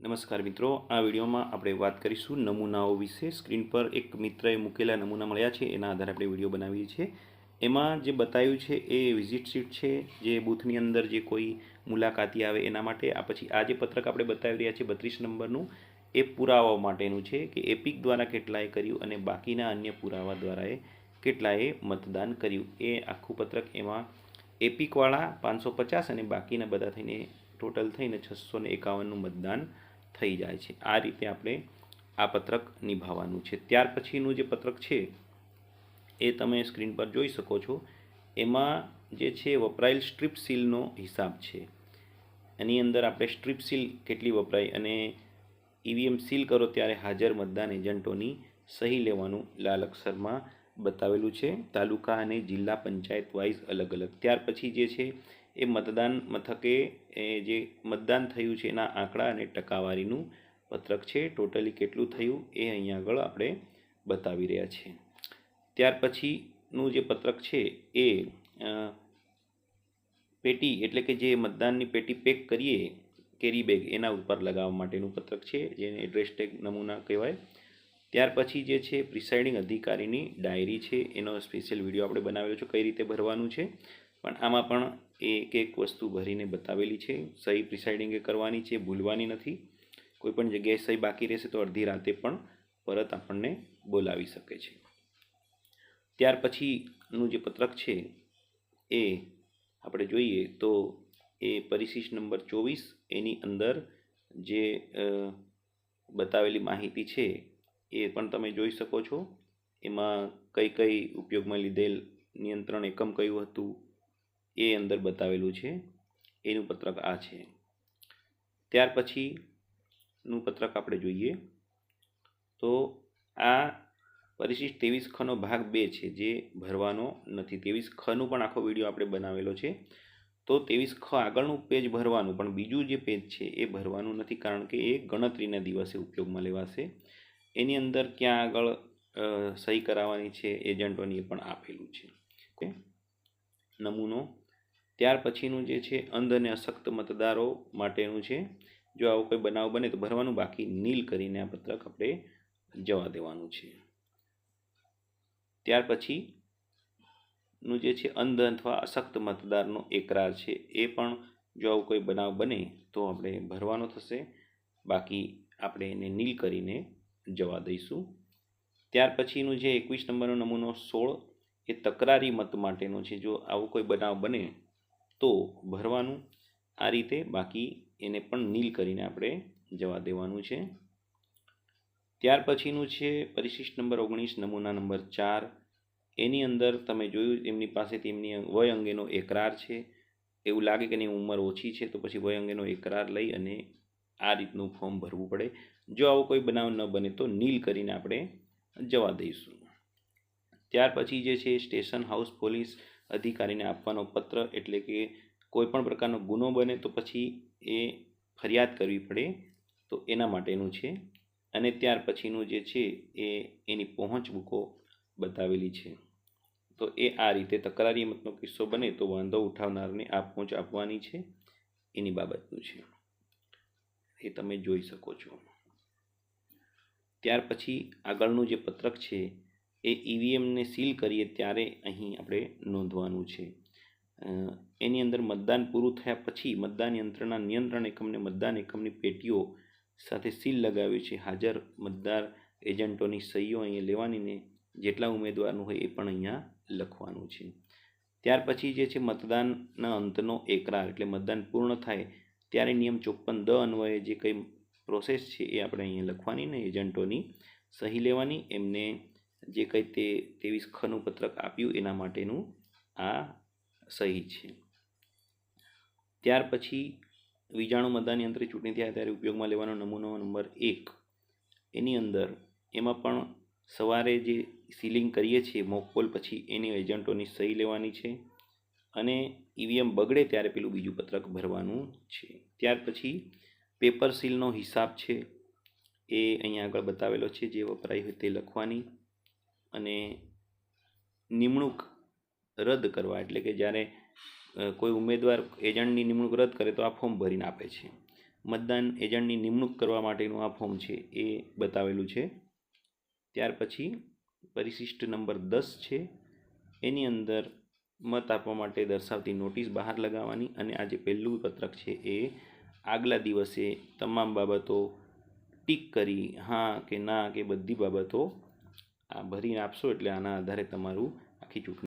નમસ્કાર મિત્રો, આ વિડીયોમાં આપણે વાત કરીશું નમૂનાઓ વિશે। સ્ક્રીન પર એક મિત્રએ મૂકેલા નમૂના મળ્યા છે, એના આધારે આપણે વિડીયો બનાવીએ છીએ। એમાં જે બતાવ્યું છે એ વિઝિટ શીટ છે, જે બૂથની અંદર જે કોઈ મુલાકાતી આવે એના માટે। આ પછી આ જે પત્રક આપણે બતાવી રહ્યા છીએ 32 નંબરનું, એ પુરાવા માટેનું છે કે એપિક દ્વારા કેટલાએ કર્યું અને બાકીના અન્ય પુરાવા દ્વારા કેટલાએ મતદાન કર્યું। એ આખું પત્રક, એમાં એપિકવાળા 550 અને બાકીના બધા થઈને ટોટલ થઈને 651નું મતદાન થઈ જાય છે। આ રીતે આપણે આ પત્રક નિભાવવાનું છે। ત્યાર પછીનું જે પત્રક છે એ તમે સ્ક્રીન પર જોઈ શકો છો। એમાં જે છે વપરાયેલ સ્ટ્રીપ સીલનો હિસાબ છે। એની અંદર આપણે સ્ટ્રીપ સીલ કેટલી વપરાય અને ઈવીએમ સીલ કરો ત્યારે હાજર મતદાન એજન્ટોની સહી લેવાનું લાલ અક્ષરમાં બતાવેલું છે, તાલુકા અને જિલ્લા પંચાયત વાઇઝ અલગ અલગ। ત્યાર પછી જે છે એ મતદાન મથકે જે મતદાન થયું છે એના આંકડા અને ટકાવારીનું પત્રક છે। ટોટલી કેટલું થયું એ અહીંયા આગળ આપણે બતાવી રહ્યા છીએ। ત્યાર પછીનું જે પત્રક છે એ પેટી, એટલે કે જે મતદાનની પેટી પેક કરીએ કેરી બેગ, એના ઉપર લગાવવા માટેનું પત્રક છે, જેને એડ્રેસ ટેગ નમૂના કહેવાય। ત્યાર પછી જે છે પ્રિસાઇડિંગ અધિકારીની ડાયરી છે, એનો સ્પેશિયલ વિડીયો આપણે બનાવેલો છે કઈ રીતે ભરવાનું છે, પણ આમાં પણ એક વસ્તુ ભરીને બતાવેલી છે। સહી પ્રિસાઇડિંગે કરવાની છે, ભૂલવાની નથી। કોઈપણ જગ્યાએ સહી બાકી રહેશે તો અડધી રાતે પણ પરત આપણને બોલાવી શકે છે। ત્યાર પછીનું જે પત્રક છે એ આપણે જોઈએ તો એ પરિશિષ્ટ નંબર 24, એની અંદર જે બતાવેલી માહિતી છે એ પણ તમે જોઈ શકો છો। એમાં કઈ કઈ ઉપયોગમાં લીધેલ નિયંત્રણ એકમ કયું હતું એ અંદર બતાવેલું છે, એનું પત્રક આ છે। ત્યાર પછીનું પત્રક આપણે જોઈએ તો આ પરિશિષ્ટ 23 ખનો ભાગ 2 છે, જે ભરવાનો નથી। 23 ખનું પણ આખો વિડીયો આપણે બનાવેલો છે। તો 23 ખ આગળનું પેજ ભરવાનું, પણ બીજું જે પેજ છે એ ભરવાનું નથી, કારણ કે એ ગણતરીના દિવસે ઉપયોગમાં લેવાશે। એની અંદર ક્યાં આગળ સહી કરાવવાની છે એજન્ટોની એ પણ આપેલું છે નમૂનો। ત્યાર પછીનું જે છે અંધ અને અશક્ત મતદારો માટેનું છે। જો આવો કોઈ બનાવ બને તો ભરવાનું, બાકી નીલ કરીને આ પત્રક આપણે જવા દેવાનું છે। ત્યાર પછીનું જે છે અંધ અથવા અશક્ત મતદારનો એકરાર છે, એ પણ જો આવું કોઈ બનાવ બને તો આપણે ભરવાનો થશે, બાકી આપણે એને નીલ કરીને જવા દઈશું। ત્યાર પછીનું જે 21 નંબરનો નમૂનો 16, એ તકરારી મત માટેનો છે। જો આવું કોઈ બનાવ બને તો ભરવાનું આ રીતે, બાકી એને પણ નીલ કરીને આપણે જવા દેવાનું છે। ત્યાર પછીનું છે પરિશિષ્ટ નંબર 19, નમૂના નંબર 4। એની અંદર તમે જોયું એમની પાસેથી એમની વય અંગેનો એકરાર છે। એવું લાગે કે એની ઉંમર ઓછી છે તો પછી વય અંગેનો એકરાર લઈ અને આ રીતનું ફોર્મ ભરવું પડે। જો આવો કોઈ બનાવ ન બને તો નીલ કરીને આપણે જવા દઈશું। ત્યાર પછી જે છે સ્ટેશન હાઉસ પોલીસ અધિકારીને આપવાનો પત્ર, એટલે કે કોઈ પણ પ્રકારનો ગુનો બને તો પછી એ ફરિયાદ કરવી પડે, તો એના માટેનું છે। અને ત્યાર પછીનું જે છે એ એની પહોંચ બુકો બતાવેલી છે। તો એ આ રીતે તકરારી મતનો કિસ્સો બને તો વાંધો ઉઠાવનારને આ પહોંચ આપવાની છે, એની બાબતનું છે, એ તમે જોઈ શકો છો। ત્યાર પછી આગળનું જે પત્રક છે એ ઈવીએમને સીલ કરીએ ત્યારે અહીં આપણે નોંધવાનું છે। એની અંદર મતદાન પૂરું થયા પછી મતદાન યંત્રના નિયંત્રણ એકમને મતદાન એકમની પેટીઓ સાથે સીલ લગાવ્યું છે। હાજર મતદાર એજન્ટોની સહીઓ અહીંયા લેવાની ને જેટલા ઉમેદવારનું હોય એ પણ અહીંયા લખવાનું છે। ત્યાર પછી જે છે મતદાનના અંતનો એકરાર, એટલે મતદાન પૂર્ણ થાય ત્યારે નિયમ 54(દ) અન્વયે જે કંઈ પ્રોસેસ છે એ આપણે અહીંયા લખવાની ને એજન્ટોની સહી લેવાની। એમને જે કંઈ તે 23 ખનું પત્રક આપ્યું એના માટેનું આ સહી છે। ત્યાર પછી વીજાણુ મતદાન યંત્રે ચૂંટણી થાય ત્યારે ઉપયોગમાં લેવાનો નમૂનો નંબર 1, એની અંદર એમાં પણ સવારે જે સીલિંગ કરીએ છીએ મોકપોલ પછી એની એજન્ટોની સહી લેવાની છે, અને ઈવીએમ બગડે ત્યારે પેલું બીજું પત્રક ભરવાનું છે। ત્યાર પછી પેપર સીલનો હિસાબ છે, એ અહીંયા આગળ બતાવેલો છે, જે વપરાય હોય તે લખવાની। અને નિમણૂક રદ કરવા, એટલે કે જ્યારે કોઈ ઉમેદવાર એજન્ટની નિમણૂક રદ કરે તો આ ફોર્મ ભરીને આપે છે, મતદાન એજન્ટની નિમણૂક કરવા માટેનું આ ફોર્મ છે એ બતાવેલું છે. ત્યાર પછી પરિશિષ્ટ નંબર 10 છે, એની અંદર મત આપવા માટે દર્શાવતી નોટિસ બહાર લગાવવાની અને આ જે પહેલું પત્રક છે એ આગલા દિવસે તમામ બાબતો ટીક કરી હા કે ના કે બધી બાબતો આ ભરીને આપશો એટલે આના આધારે તમારું આખી ચૂંટણી